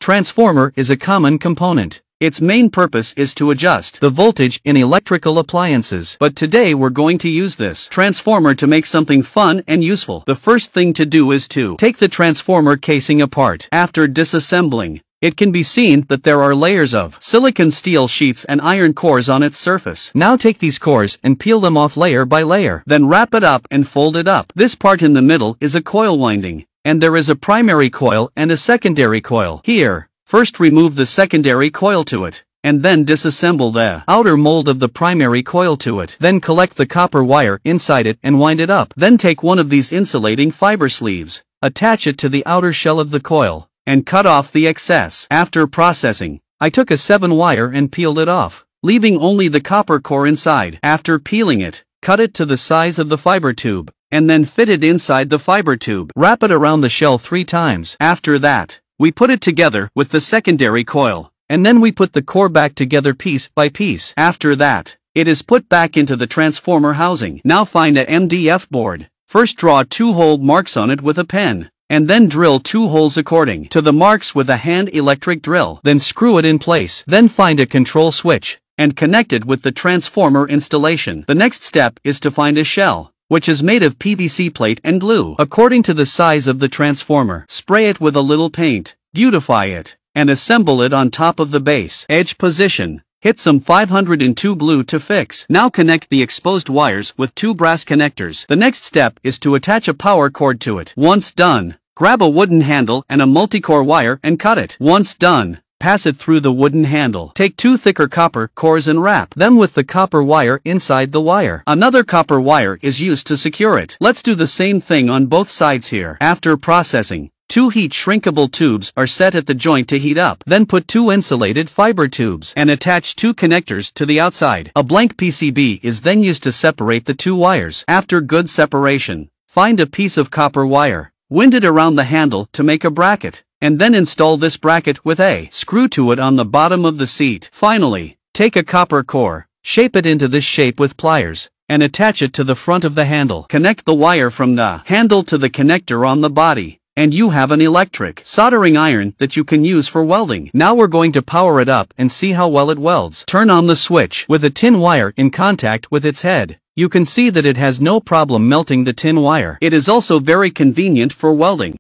Transformer is a common component. Its main purpose is to adjust the voltage in electrical appliances. But today we're going to use this transformer to make something fun and useful. The first thing to do is to take the transformer casing apart. After disassembling, it can be seen that there are layers of silicon steel sheets and iron cores on its surface. Now take these cores and peel them off layer by layer. Then wrap it up and fold it up. This part in the middle is a coil winding, and there is a primary coil and a secondary coil. Here, first remove the secondary coil to it, and then disassemble the outer mold of the primary coil to it. Then collect the copper wire inside it and wind it up. Then take one of these insulating fiber sleeves, attach it to the outer shell of the coil, and cut off the excess. After processing, I took a 7-wire and peeled it off, leaving only the copper core inside. After peeling it, cut it to the size of the fiber tube, and then fit it inside the fiber tube. Wrap it around the shell 3 times. After that, we put it together with the secondary coil, and then we put the core back together piece by piece. After that, it is put back into the transformer housing. Now find a MDF board. First draw 2 hole marks on it with a pen, and then drill 2 holes according to the marks with a hand electric drill. Then screw it in place. Then find a control switch, and connect it with the transformer installation. The next step is to find a shell, which is made of PVC plate and glue. According to the size of the transformer, spray it with a little paint, beautify it, and assemble it on top of the base edge position. Hit some 502 glue to fix. Now connect the exposed wires with 2 brass connectors. The next step is to attach a power cord to it. Once done, grab a wooden handle and a multi-core wire and cut it. Once done, pass it through the wooden handle. Take 2 thicker copper cores and wrap them with the copper wire inside the wire. Another copper wire is used to secure it. Let's do the same thing on both sides here. After processing, 2 heat shrinkable tubes are set at the joint to heat up. Then put 2 insulated fiber tubes and attach 2 connectors to the outside. A blank PCB is then used to separate the 2 wires. After good separation, find a piece of copper wire, wind it around the handle to make a bracket, and then install this bracket with a screw to it on the bottom of the seat. Finally, take a copper core, shape it into this shape with pliers, and attach it to the front of the handle. Connect the wire from the handle to the connector on the body, and you have an electric soldering iron that you can use for welding. Now we're going to power it up and see how well it welds. Turn on the switch. With a tin wire in contact with its head, you can see that it has no problem melting the tin wire. It is also very convenient for welding.